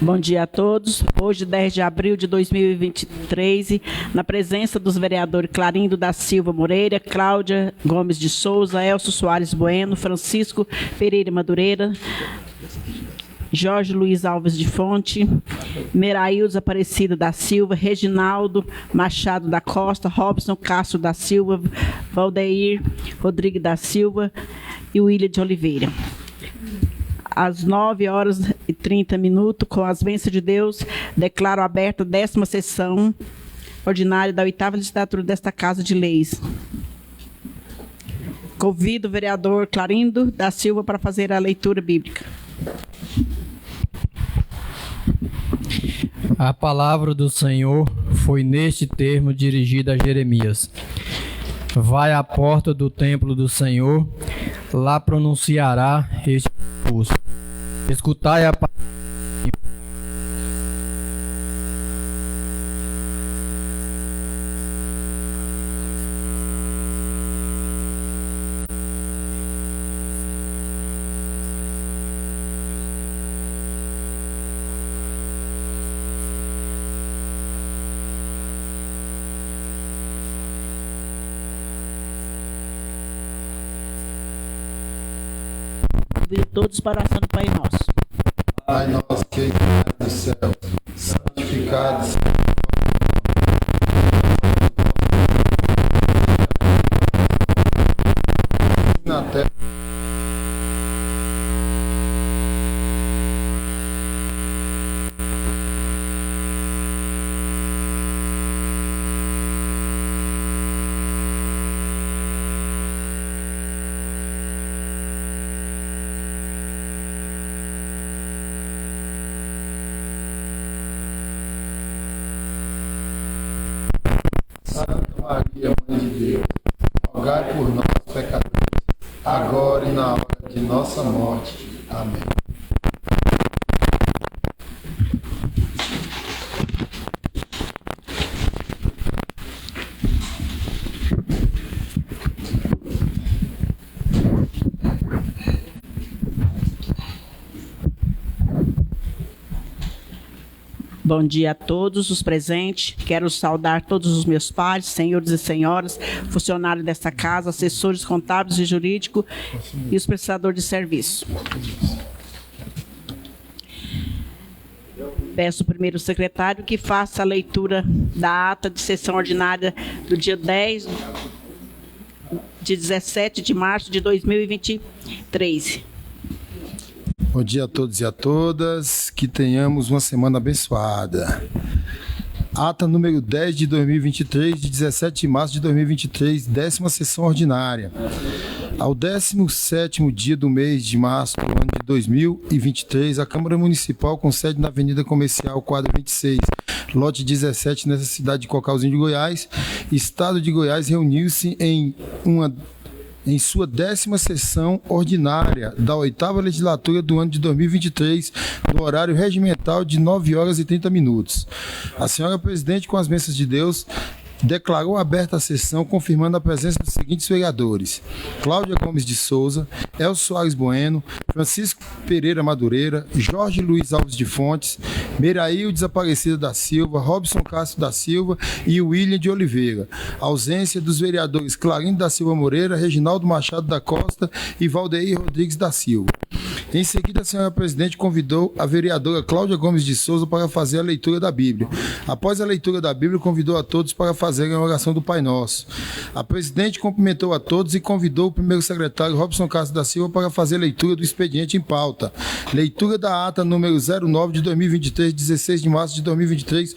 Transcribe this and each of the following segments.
Bom dia a todos. Hoje, 10 de abril de 2023, na presença dos vereadores Clarindo da Silva Moreira, Cláudia Gomes de Souza, Elcio Soares Bueno, Francisco Pereira Madureira, Jorge Luiz Alves de Fonte, Meraildes Aparecida da Silva, Reginaldo Machado da Costa, Robson Castro da Silva, Valdeir Rodrigues da Silva e William de Oliveira. Às 9h30, com as bênçãos de Deus, declaro aberta a 10ª sessão ordinária da 8ª legislatura desta Casa de Leis. Convido o vereador Clarindo da Silva para fazer a leitura bíblica. A palavra do Senhor foi neste termo dirigida a Jeremias. Vai à porta do templo do Senhor, lá pronunciará este discurso. Escutai a palavra. Convido todos para a oração do Pai Nosso. Pai nosso que estás no céu, santificado seja na terra. Maria, Mãe de Deus, rogai por nós, pecadores, agora e na hora de nossa morte. Amém. Bom dia a todos os presentes. Quero saudar todos os meus pais, senhores e senhoras, funcionários desta casa, assessores contábeis e jurídicos e os prestadores de serviço. Peço ao primeiro secretário que faça a leitura da ata de sessão ordinária do dia 17 de março de 2023. Bom dia a todos e a todas, que tenhamos uma semana abençoada. Ata número 10 de 2023, de 17 de março de 2023, 10ª sessão ordinária. Ao 17º dia do mês de março do ano de 2023, a Câmara Municipal, com sede na Avenida Comercial, quadra 26, lote 17, nessa cidade de Cocalzinho de Goiás, Estado de Goiás, reuniu-se em sua 10ª sessão ordinária da 8ª legislatura do ano de 2023, no horário regimental de 9h30. A senhora presidente, com as bênçãos de Deus, declarou aberta a sessão, confirmando a presença dos seguintes vereadores: Cláudia Gomes de Souza, Elcio Soares Bueno, Francisco Pereira Madureira, Jorge Luiz Alves de Fontes, Meraildes Aparecida da Silva, Robson Castro da Silva e William de Oliveira. Ausência dos vereadores Clarindo da Silva Moreira, Reginaldo Machado da Costa e Valdeir Rodrigues da Silva. Em seguida, a senhora presidente convidou a vereadora Cláudia Gomes de Souza para fazer a leitura da Bíblia. Após a leitura da Bíblia, convidou a todos para fazerem a oração do Pai Nosso. A presidente cumprimentou a todos e convidou o primeiro secretário Robson Castro da Silva para fazer a leitura do expediente em pauta. Leitura da ata número 09 de 2023, 16 de março de 2023,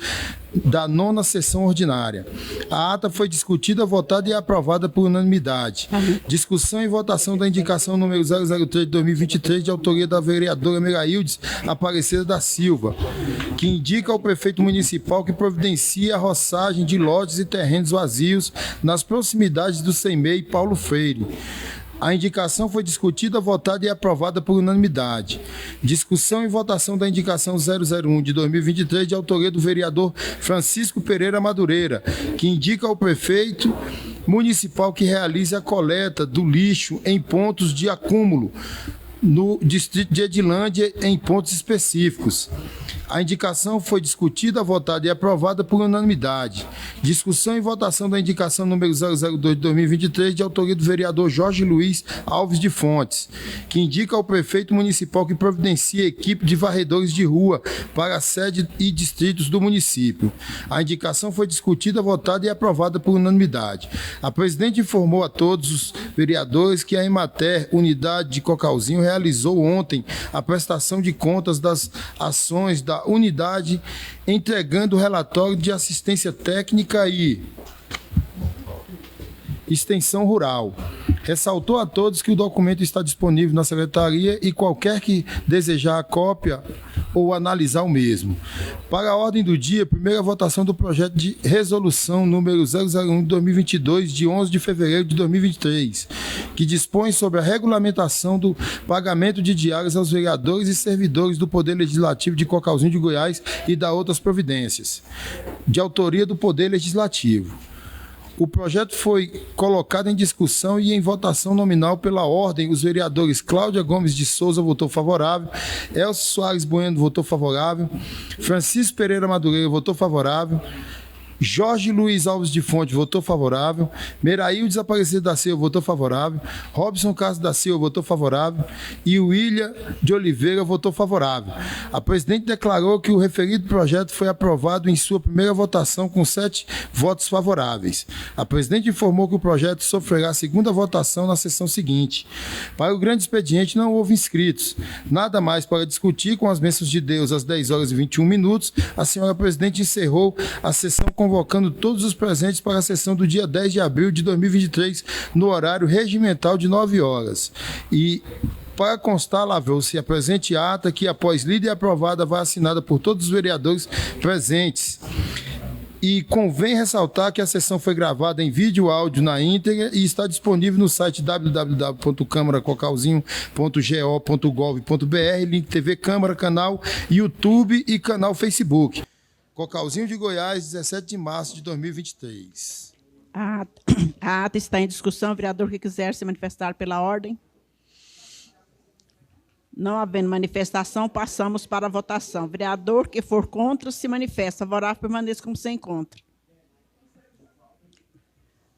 da 9ª sessão ordinária. A ata foi discutida, votada e aprovada por unanimidade. Discussão e votação da indicação número 003 de 2023, de autoria da vereadora Meraildes Aparecida da Silva, que indica ao prefeito municipal que providencia a roçagem de lotes e terrenos vazios nas proximidades do CEMEI Paulo Freire. A indicação foi discutida, votada e aprovada por unanimidade. Discussão e votação da indicação 001 de 2023, de autoria do vereador Francisco Pereira Madureira, que indica ao prefeito municipal que realize a coleta do lixo em pontos de acúmulo no distrito de Edilândia em pontos específicos. A indicação foi discutida, votada e aprovada por unanimidade. Discussão e votação da indicação número 002 de 2023, de autoria do vereador Jorge Luiz Alves de Fontes, que indica ao prefeito municipal que providencia equipe de varredores de rua para a sede e distritos do município. A indicação foi discutida, votada e aprovada por unanimidade. A presidente informou a todos os vereadores que a Emater, unidade de Cocalzinho, realizou ontem a prestação de contas das ações da unidade, entregando o relatório de assistência técnica e extensão rural. Ressaltou a todos que o documento está disponível na secretaria e qualquer que desejar a cópia ou analisar o mesmo. Para a ordem do dia, primeira votação do projeto de resolução número 001 de 2022, de 11 de fevereiro de 2023, que dispõe sobre a regulamentação do pagamento de diárias aos vereadores e servidores do Poder Legislativo de Cocalzinho de Goiás e da outras providências, de autoria do Poder Legislativo. O projeto foi colocado em discussão e em votação nominal pela ordem. Os vereadores Cláudia Gomes de Souza votou favorável, Elcio Soares Bueno votou favorável, Francisco Pereira Madureira votou favorável, Jorge Luiz Alves de Fonte votou favorável, Merail Desaparecido da Silva votou favorável, Robson Castro da Silva votou favorável e William de Oliveira votou favorável. A presidente declarou que o referido projeto foi aprovado em sua primeira votação com 7 votos favoráveis. A presidente informou que o projeto sofrerá a segunda votação na sessão seguinte. Para o grande expediente não houve inscritos. Nada mais para discutir. Com as bênçãos de Deus às 10 horas e 21 minutos, a senhora presidente encerrou a sessão convocando todos os presentes para a sessão do dia 10 de abril de 2023, no horário regimental de 9 horas. E, para constar, lavrou-se a presente ata, que, após lida e aprovada, vai assinada por todos os vereadores presentes. E convém ressaltar que a sessão foi gravada em vídeo e áudio na íntegra e está disponível no site www.câmaracocalzinho.go.gov.br, link TV Câmara, canal YouTube e canal Facebook. Cocalzinho de Goiás, 17 de março de 2023. A ata está em discussão. O vereador que quiser se manifestar pela ordem. Não havendo manifestação, passamos para a votação. Vereador que for contra, se manifesta. Favorável, permaneça como se encontra.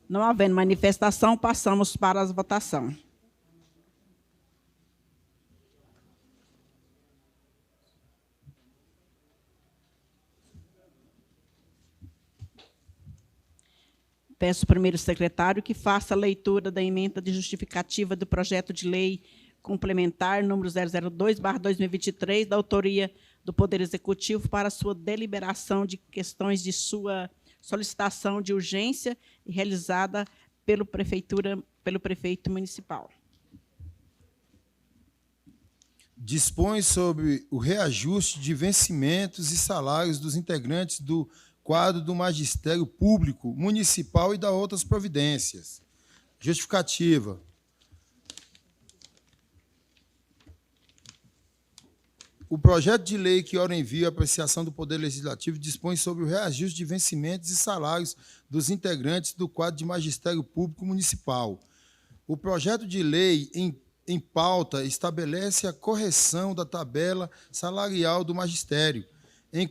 Não havendo manifestação, passamos para a votação. Peço ao primeiro secretário que faça a leitura da emenda de justificativa do projeto de lei complementar número 002/2023, da autoria do Poder Executivo, para sua deliberação de questões de sua solicitação de urgência e realizada pelo prefeito municipal. Dispõe sobre o reajuste de vencimentos e salários dos integrantes do quadro do Magistério Público Municipal e da outras providências. Justificativa. O projeto de lei que ora envia a apreciação do Poder Legislativo dispõe sobre o reajuste de vencimentos e salários dos integrantes do quadro de Magistério Público Municipal. O projeto de lei em pauta estabelece a correção da tabela salarial do magistério, em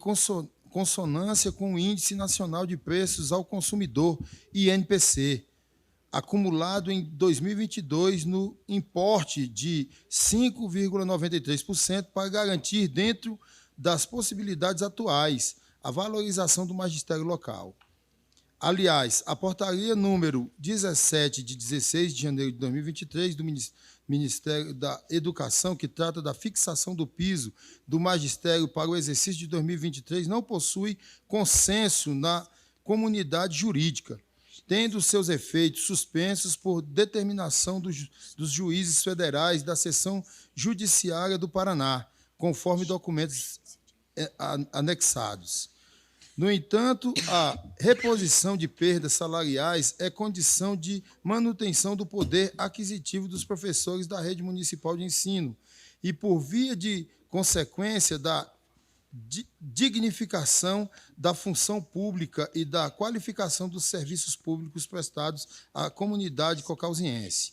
consonância com o Índice Nacional de Preços ao Consumidor, INPC, acumulado em 2022 no importe de 5,93% para garantir, dentro das possibilidades atuais, a valorização do magistério local. Aliás, a portaria número 17, de 16 de janeiro de 2023, do Ministério da Educação, que trata da fixação do piso do magistério para o exercício de 2023, não possui consenso na comunidade jurídica, tendo seus efeitos suspensos por determinação dos juízes federais da Seção Judiciária do Paraná, conforme documentos anexados. No entanto, a reposição de perdas salariais é condição de manutenção do poder aquisitivo dos professores da rede municipal de ensino e, por via de consequência, da dignificação da função pública e da qualificação dos serviços públicos prestados à comunidade cocalziense.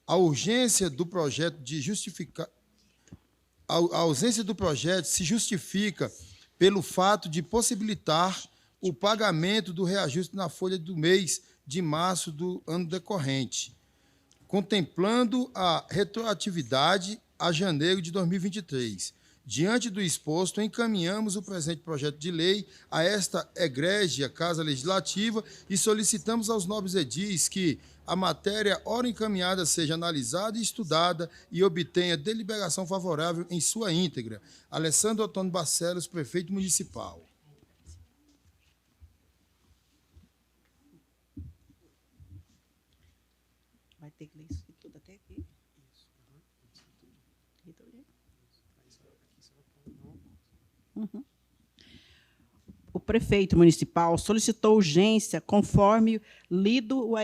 A urgência do projeto a ausência do projeto se justifica pelo fato de possibilitar o pagamento do reajuste na folha do mês de março do ano decorrente, contemplando a retroatividade a janeiro de 2023. Diante do exposto, encaminhamos o presente projeto de lei a esta egrégia Casa Legislativa e solicitamos aos nobres edis que a matéria, ora encaminhada, seja analisada e estudada e obtenha deliberação favorável em sua íntegra. Alessandro Antônio Barcelos, prefeito municipal. Vai ter que ler isso tudo até aqui? Uhum. O prefeito municipal solicitou urgência conforme lido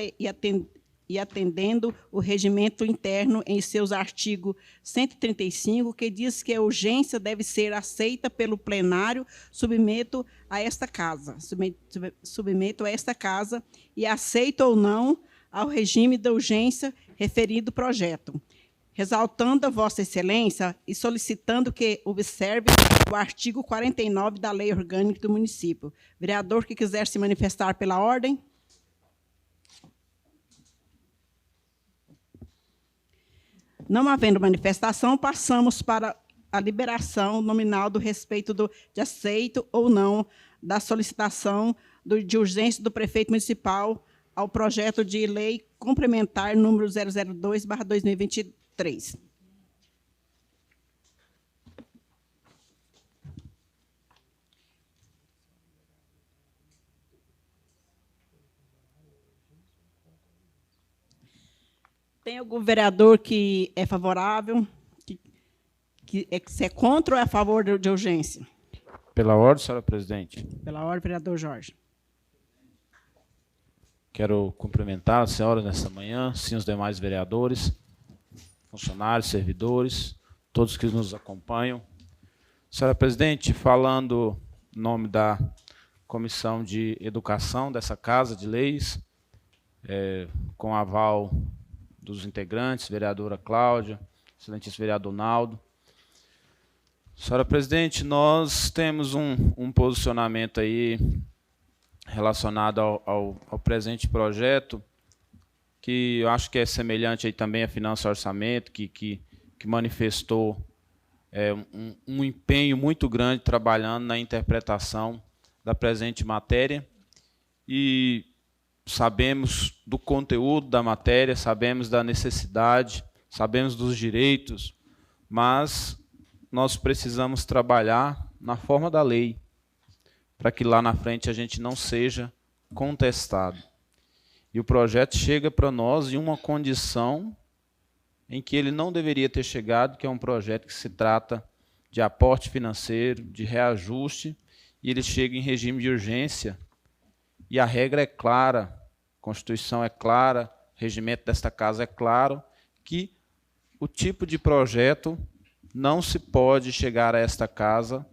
e atendendo o regimento interno em seus artigos 135, que diz que a urgência deve ser aceita pelo plenário, submeto a esta casa e aceito ou não ao regime da urgência referido projeto, ressaltando a Vossa Excelência e solicitando que observe o artigo 49 da Lei Orgânica do Município. Vereador que quiser se manifestar pela ordem. Não havendo manifestação, passamos para a liberação nominal do respeito de aceito ou não da solicitação de urgência do prefeito municipal ao projeto de lei complementar número 002/2023. Tem algum vereador que é favorável, que é contra ou é a favor de urgência? Pela ordem, senhora presidente. Pela ordem, vereador Jorge. Quero cumprimentar a senhora nesta manhã, sim, os demais vereadores, funcionários, servidores, todos que nos acompanham. Senhora presidente, falando em nome da Comissão de Educação dessa Casa de Leis, com aval dos integrantes, vereadora Cláudia, excelentíssimo vereador Naldo. Senhora presidente, nós temos um posicionamento aí relacionado ao presente projeto, que eu acho que é semelhante aí também à Finanças e Orçamento, que manifestou um empenho muito grande trabalhando na interpretação da presente matéria, e sabemos do conteúdo da matéria, sabemos da necessidade, sabemos dos direitos, mas nós precisamos trabalhar na forma da lei, para que lá na frente a gente não seja contestado. E o projeto chega para nós em uma condição em que ele não deveria ter chegado, que é um projeto que se trata de aporte financeiro, de reajuste, e ele chega em regime de urgência. E a regra é clara, a Constituição é clara, o regimento desta casa é claro, que o tipo de projeto não se pode chegar a esta casa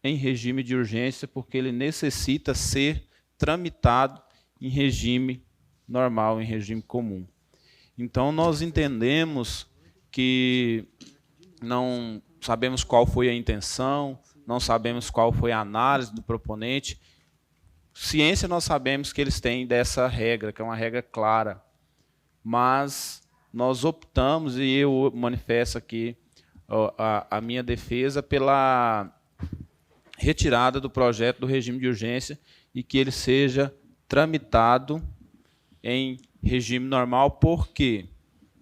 em regime de urgência, porque ele necessita ser tramitado em regime normal, em regime comum. Então, nós entendemos que não sabemos qual foi a intenção, não sabemos qual foi a análise do proponente. Ciência nós sabemos que eles têm dessa regra, que é uma regra clara, mas nós optamos, e eu manifesto aqui a minha defesa pela retirada do projeto do regime de urgência e que ele seja tramitado em regime normal. Por quê?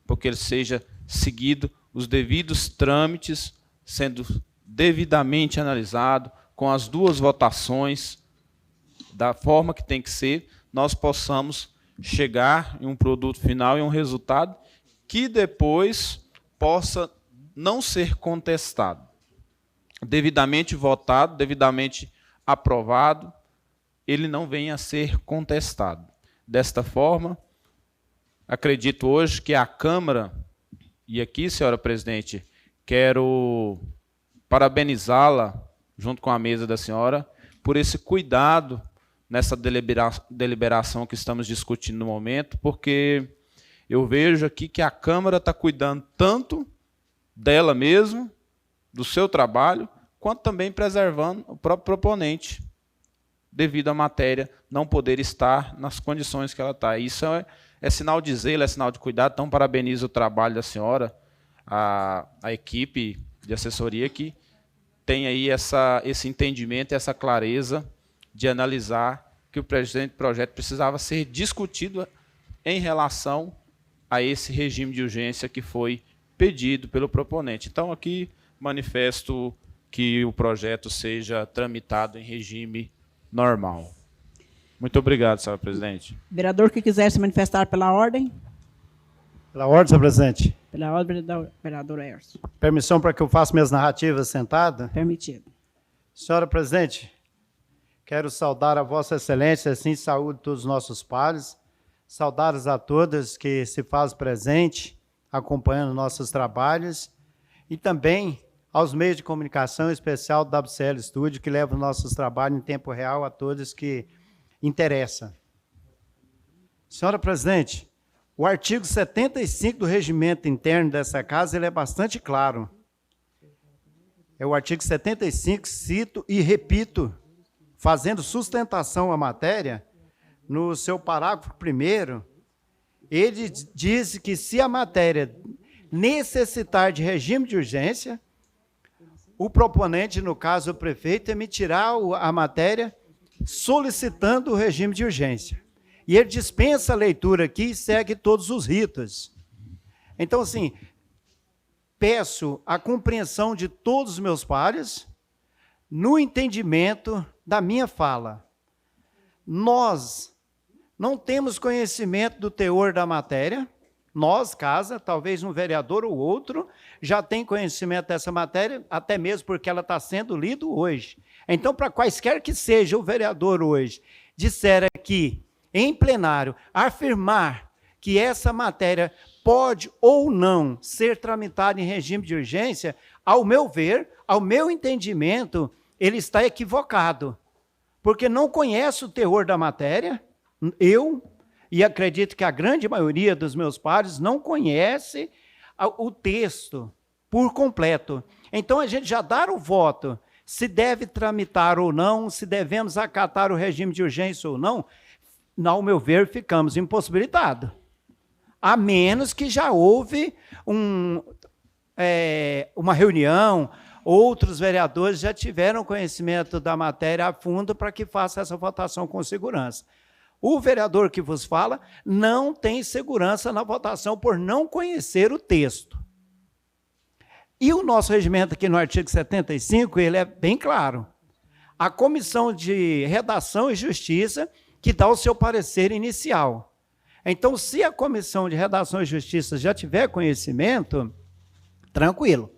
Porque ele seja seguido os devidos trâmites, sendo devidamente analisado, com as duas votações, da forma que tem que ser, nós possamos chegar em um produto final e um resultado que depois possa não ser contestado. Devidamente votado, devidamente aprovado, ele não venha a ser contestado. Desta forma, acredito hoje que a Câmara, e aqui, senhora presidente, quero parabenizá-la, junto com a mesa da senhora, por esse cuidado nessa deliberação que estamos discutindo no momento, porque eu vejo aqui que a Câmara está cuidando tanto dela mesma, do seu trabalho, quanto também preservando o próprio proponente, devido à matéria não poder estar nas condições que ela está. Isso é sinal de zelo, é sinal de cuidado. Então, parabenizo o trabalho da senhora, a equipe de assessoria que tem aí esse entendimento, essa clareza de analisar que o projeto precisava ser discutido em relação a esse regime de urgência que foi pedido pelo proponente. Então, aqui manifesto que o projeto seja tramitado em regime normal. Muito obrigado, senhora presidente. Vereador que quiser se manifestar pela ordem. Pela ordem, senhor presidente. Pela ordem, vereador Erson. Permissão para que eu faça minhas narrativas sentado? Permitido. Senhora presidente, quero saudar a Vossa Excelência, assim saúde todos os nossos pares, saudar a todas que se fazem presente, acompanhando nossos trabalhos, e também aos meios de comunicação, em especial do WCL Studio, que leva os nossos trabalhos em tempo real a todos que interessam. Senhora presidente, o artigo 75 do regimento interno dessa casa ele é bastante claro. É o artigo 75, cito e repito, fazendo sustentação à matéria, no seu parágrafo 1º, ele diz que se a matéria necessitar de regime de urgência, o proponente, no caso o prefeito, emitirá a matéria solicitando o regime de urgência. E ele dispensa a leitura aqui e segue todos os ritos. Então, assim, peço a compreensão de todos os meus pares no entendimento da minha fala. Nós não temos conhecimento do teor da matéria. Nós, casa, talvez um vereador ou outro, já tem conhecimento dessa matéria, até mesmo porque ela está sendo lida hoje. Então, para quaisquer que seja o vereador hoje, disser aqui, em plenário, afirmar que essa matéria pode ou não ser tramitada em regime de urgência, ao meu ver, ao meu entendimento, ele está equivocado, porque não conhece o teor da matéria, e acredito que a grande maioria dos meus pares não conhece o texto por completo. Então, a gente já dá o voto, se deve tramitar ou não, se devemos acatar o regime de urgência ou não, ao meu ver, ficamos impossibilitados. A menos que já houve uma reunião, outros vereadores já tiveram conhecimento da matéria a fundo para que faça essa votação com segurança. O vereador que vos fala não tem segurança na votação por não conhecer o texto. E o nosso regimento aqui no artigo 75, ele é bem claro. A Comissão de Redação e Justiça que dá o seu parecer inicial. Então, se a Comissão de Redação e Justiça já tiver conhecimento, tranquilo.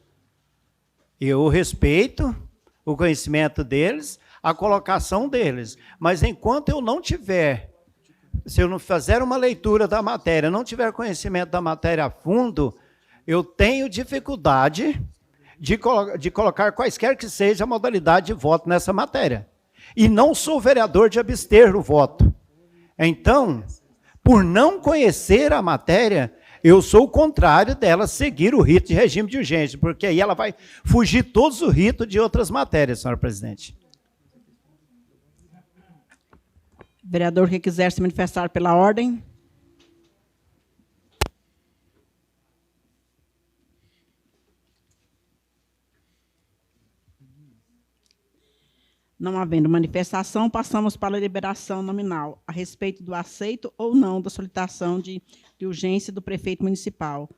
Eu respeito o conhecimento deles, a colocação deles. Mas enquanto eu não tiver, se eu não fizer uma leitura da matéria, não tiver conhecimento da matéria a fundo, eu tenho dificuldade de colocar quaisquer que seja a modalidade de voto nessa matéria. E não sou vereador de abster o voto. Então, por não conhecer a matéria, eu sou o contrário dela seguir o rito de regime de urgência, porque aí ela vai fugir todos os ritos de outras matérias, senhora presidente. Vereador que quiser se manifestar pela ordem. Não havendo manifestação, passamos para a deliberação nominal a respeito do aceito ou não da solicitação de urgência do prefeito municipal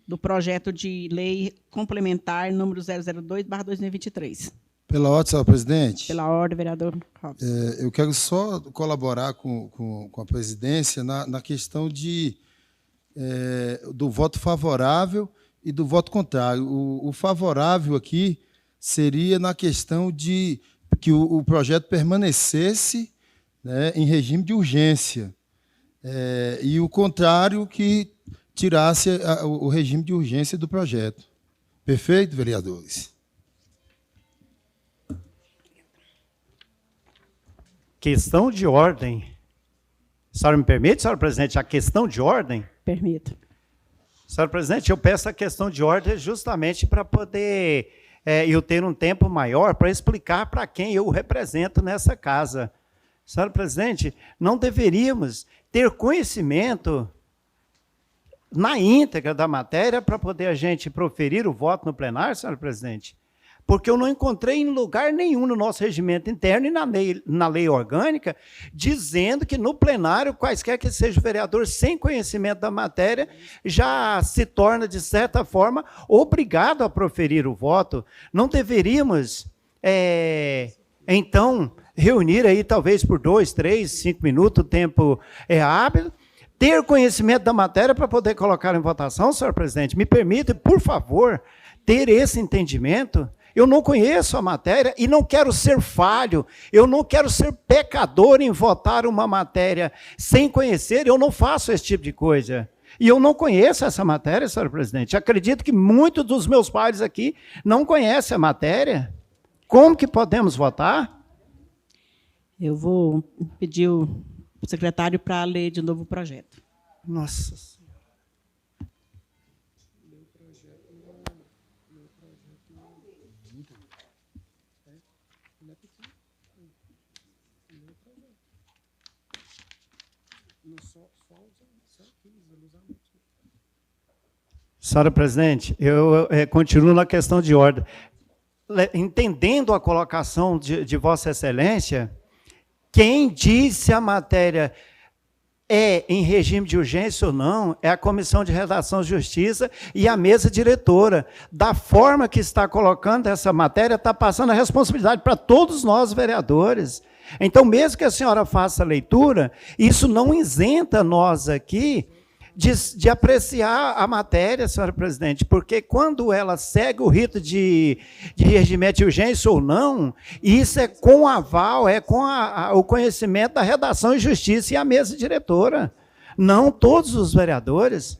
do projeto de lei complementar número 002/2023. Pela ordem, senhor presidente. Pela ordem, vereador Robson. Eu quero só colaborar com a presidência na questão do voto favorável e do voto contrário. O favorável aqui seria na questão de que o projeto permanecesse, né, em regime de urgência, e o contrário que tirasse o regime de urgência do projeto. Perfeito, vereadores? Questão de ordem, senhora me permite, senhora presidente, a questão de ordem? Permito. Senhora presidente, eu peço a questão de ordem justamente para poder eu ter um tempo maior para explicar para quem eu represento nessa casa. Senhora presidente, não deveríamos ter conhecimento na íntegra da matéria para poder a gente proferir o voto no plenário, senhora presidente? Porque eu não encontrei em lugar nenhum no nosso regimento interno e na lei orgânica dizendo que no plenário, quaisquer que seja o vereador sem conhecimento da matéria, já se torna, de certa forma, obrigado a proferir o voto. Não deveríamos, então, reunir aí talvez por 2, 3, 5 minutos, o tempo hábil, ter conhecimento da matéria para poder colocar em votação, senhor presidente? Me permita, por favor, ter esse entendimento. Eu não conheço a matéria e não quero ser falho, eu não quero ser pecador em votar uma matéria sem conhecer, eu não faço esse tipo de coisa. E eu não conheço essa matéria, senhor presidente. Acredito que muitos dos meus pares aqui não conhecem a matéria. Como que podemos votar? Eu vou pedir o secretário para ler de novo o projeto. Nossa. Senhora presidente, eu continuo na questão de ordem. Entendendo a colocação de Vossa Excelência, quem disse a matéria é em regime de urgência ou não, é a Comissão de Redação e Justiça e a mesa diretora. Da forma que está colocando essa matéria, está passando a responsabilidade para todos nós, vereadores. Então, mesmo que a senhora faça a leitura, isso não isenta nós aqui de apreciar a matéria, senhora presidente, porque quando ela segue o rito de regimento de urgência ou não, isso é com aval, é com o conhecimento da redação e justiça e a mesa diretora, não todos os vereadores.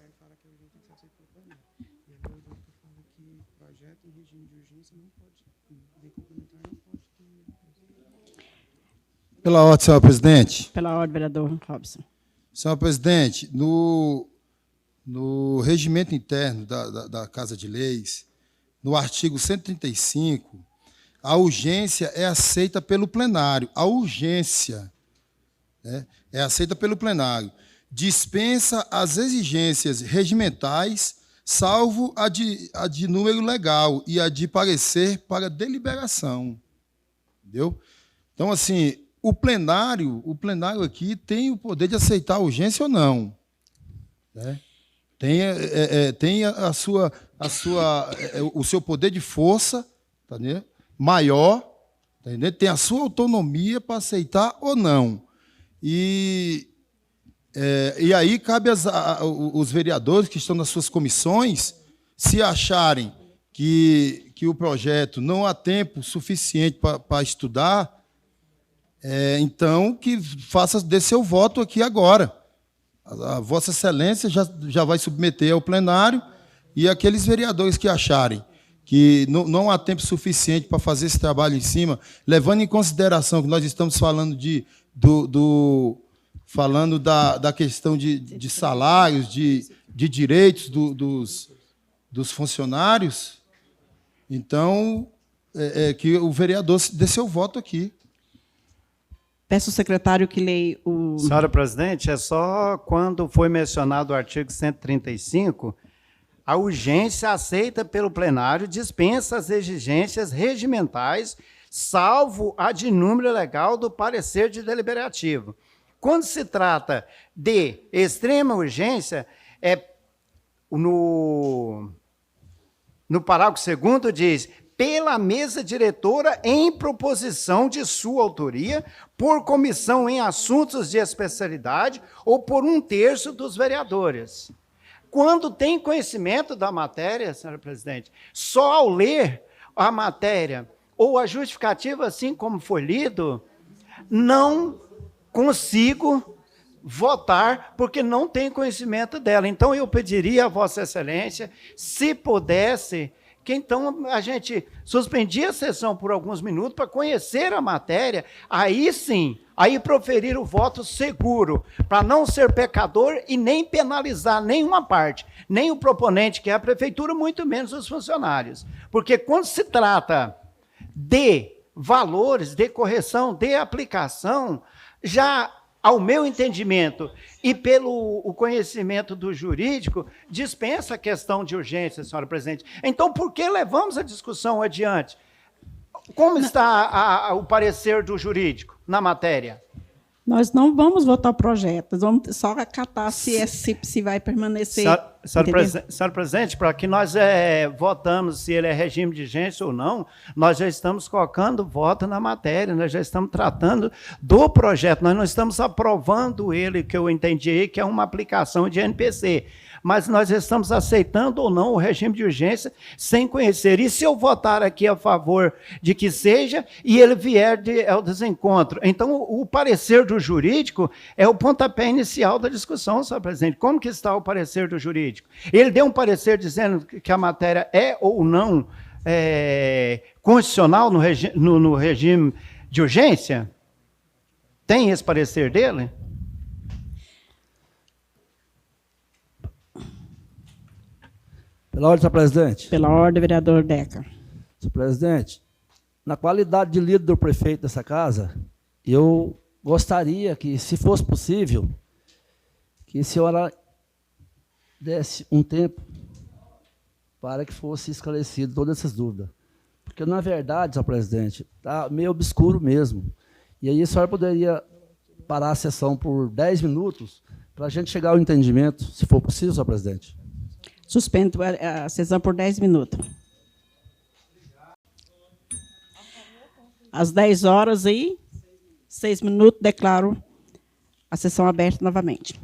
Pela ordem, senhor presidente. Pela ordem, vereador Robson. Senhor presidente, no regimento interno da Casa de Leis, no artigo 135, a urgência é aceita pelo plenário. A urgência, né, é aceita pelo plenário. Dispensa as exigências regimentais, salvo a de número legal e a de parecer para deliberação. Entendeu? Então, assim, o plenário aqui tem o poder de aceitar a urgência ou não, né? Tem o seu poder de força, tá, né, maior, tá, né? Tem a sua autonomia para aceitar ou não. E aí cabe os vereadores que estão nas suas comissões, se acharem que o projeto não há tempo suficiente para estudar, então, que faça dê seu voto aqui agora. A Vossa Excelência já vai submeter ao plenário e aqueles vereadores que acharem que não há tempo suficiente para fazer esse trabalho em cima, levando em consideração que nós estamos falando falando da questão de salários, de direitos dos funcionários, então, que o vereador dê seu voto aqui. Peço ao secretário que leia o... Senhora presidente, é só quando foi mencionado o artigo 135, a urgência aceita pelo plenário dispensa as exigências regimentais, salvo a de número legal do parecer de deliberativo. Quando se trata de extrema urgência, no parágrafo 2º diz: pela mesa diretora em proposição de sua autoria, por comissão em assuntos de especialidade ou por 1/3 dos vereadores. Quando tem conhecimento da matéria, senhora presidente, só ao ler a matéria ou a justificativa, assim como foi lido, não consigo votar porque não tenho conhecimento dela. Então, eu pediria a Vossa Excelência, se pudesse, que então a gente suspendia a sessão por alguns minutos para conhecer a matéria, aí sim, aí proferir o voto seguro, para não ser pecador e nem penalizar nenhuma parte, nem o proponente, que é a prefeitura, muito menos os funcionários. Porque quando se trata de valores, de correção, de aplicação, já, ao meu entendimento e pelo o conhecimento do jurídico, dispensa a questão de urgência, senhora presidente. Então, por que levamos a discussão adiante? Como está o parecer do jurídico na matéria? Nós não vamos votar o projeto, nós vamos só acatar se vai permanecer. Senhora presidente, para que nós votamos se ele é regime de urgência ou não, nós já estamos colocando voto na matéria, nós já estamos tratando do projeto, nós não estamos aprovando ele, que eu entendi que é uma aplicação de NPC, mas nós estamos aceitando ou não o regime de urgência sem conhecer. E se eu votar aqui a favor de que seja e ele vier ao desencontro? Então, o parecer do jurídico é o pontapé inicial da discussão, senhor presidente. Como que está o parecer do jurídico? Ele deu um parecer dizendo que a matéria é ou não constitucional no regime de urgência? Tem esse parecer dele? Pela ordem, senhor presidente. Pela ordem, vereador Deca. Senhor presidente, na qualidade de líder do prefeito dessa casa, eu gostaria que, se fosse possível, que a senhora desse um tempo para que fosse esclarecido todas essas dúvidas. Porque, na verdade, senhor presidente, está meio obscuro mesmo. E aí a senhora poderia parar a sessão por 10 minutos para a gente chegar ao entendimento, se for possível, senhor presidente. Suspendo a sessão por 10 minutos. Às 10h06, declaro a sessão aberta novamente.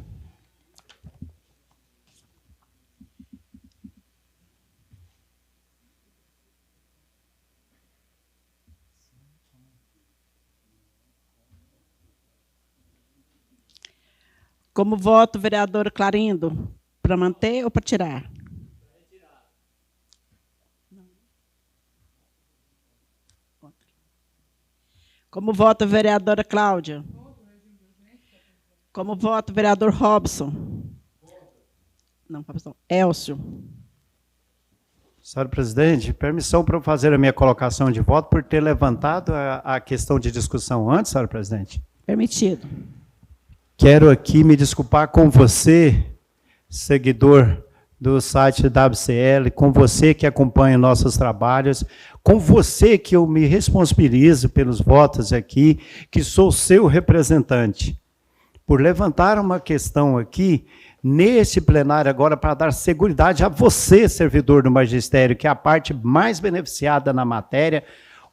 Como voto, vereador Clarindo? Para manter ou para tirar? Como vota a vereadora Cláudia? Como vota o vereador Robson? Não, Robson. Elcio. Senhor presidente, permissão para eu fazer a minha colocação de voto por ter levantado a questão de discussão antes, senhor presidente? Permitido. Quero aqui me desculpar com você, seguidor do site WCL, com você que acompanha nossos trabalhos, com você que eu me responsabilizo pelos votos aqui, que sou seu representante, por levantar uma questão aqui, neste plenário agora, para dar seguridade a você, servidor do magistério, que é a parte mais beneficiada na matéria.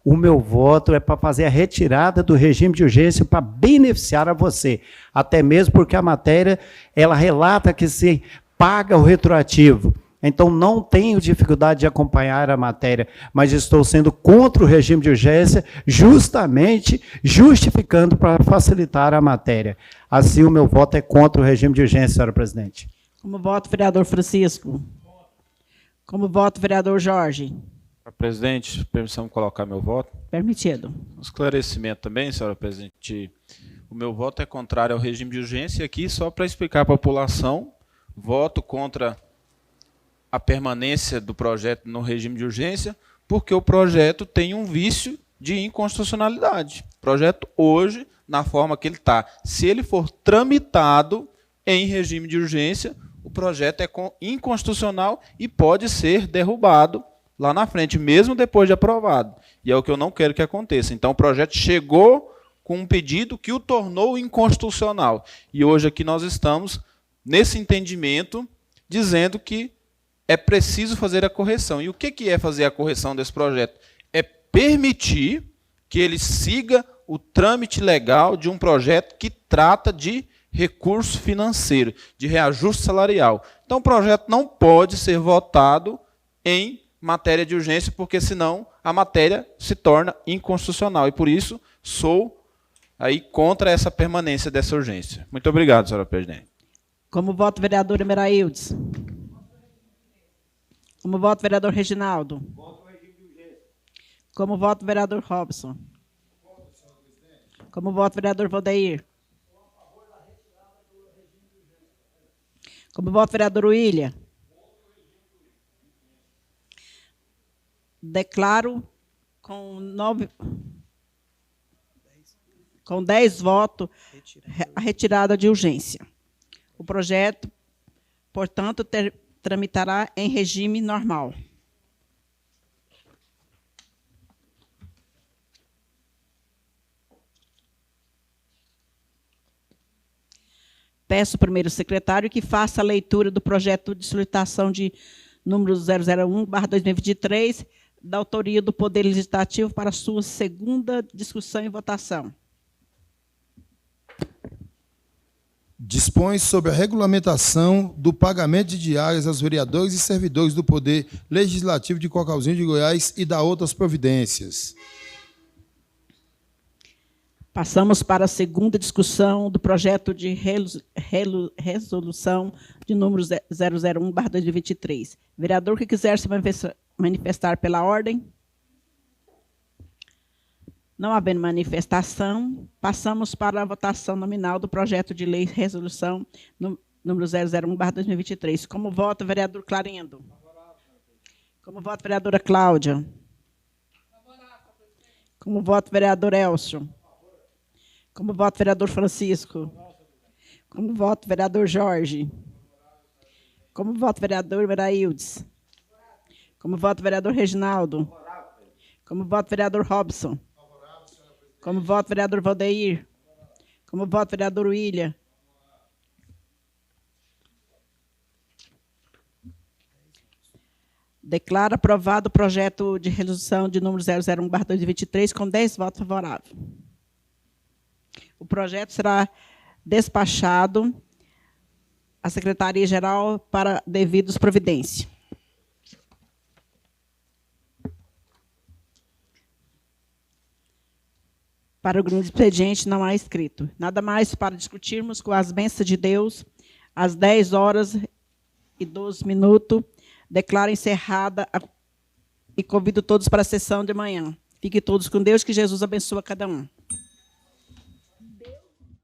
O meu voto é para fazer a retirada do regime de urgência para beneficiar a você, até mesmo porque a matéria, ela relata que se paga o retroativo. Então, não tenho dificuldade de acompanhar a matéria, mas estou sendo contra o regime de urgência, justamente justificando para facilitar a matéria. Assim, o meu voto é contra o regime de urgência, senhora presidente. Como voto, vereador Francisco? Como voto, vereador Jorge? Senhora presidente, permissão de colocar meu voto? Permitido. Um esclarecimento também, senhora presidente. O meu voto é contrário ao regime de urgência, e aqui só para explicar à população, voto contra a permanência do projeto no regime de urgência, porque o projeto tem um vício de inconstitucionalidade. O projeto hoje, na forma que ele está, se ele for tramitado em regime de urgência, o projeto é inconstitucional e pode ser derrubado lá na frente, mesmo depois de aprovado. E é o que eu não quero que aconteça. Então, o projeto chegou com um pedido que o tornou inconstitucional. E hoje aqui nós estamos nesse entendimento, dizendo que é preciso fazer a correção. E o que é fazer a correção desse projeto? É permitir que ele siga o trâmite legal de um projeto que trata de recurso financeiro, de reajuste salarial. Então, o projeto não pode ser votado em matéria de urgência, porque senão a matéria se torna inconstitucional. E por isso sou aí contra essa permanência dessa urgência. Muito obrigado, senhora presidente. Como voto, vereador Meraildes? Como voto, vereador Reginaldo. Como voto, vereador Robson. Como voto, vereador Valdeir. Como voto, vereador William. Declaro com 10 votos a retirada de urgência. O projeto, portanto, tramitará em regime normal. Peço ao primeiro secretário que faça a leitura do projeto de solicitação de número 001/2023, da autoria do Poder Legislativo, para sua segunda discussão e votação. Dispõe sobre a regulamentação do pagamento de diárias aos vereadores e servidores do Poder Legislativo de Cocalzinho de Goiás e da outras providências. Passamos para a segunda discussão do projeto de resolução de número 001/2023. Vereador que quiser se manifestar pela ordem. Não havendo manifestação, passamos para a votação nominal do projeto de lei resolução número 001/2023. Como vota, vereador Clarindo? Como vota, vereadora Cláudia? Como vota, vereador Elcio? Como voto, vereador Francisco? Como voto, vereador Jorge? Como voto, vereador Veraildes? Como voto, vereador Reginaldo? Como voto, vereador Robson? Como voto, vereador Valdeir? Como voto, vereador William? Declaro aprovado o projeto de resolução de número 001/2023 com 10 votos favoráveis. O projeto será despachado à Secretaria-Geral para devidas providências. Para o grande expediente não há escrito. Nada mais para discutirmos com as bênçãos de Deus, às 10h12. Declaro encerrada e convido todos para a sessão de manhã. Fiquem todos com Deus, que Jesus abençoe cada um.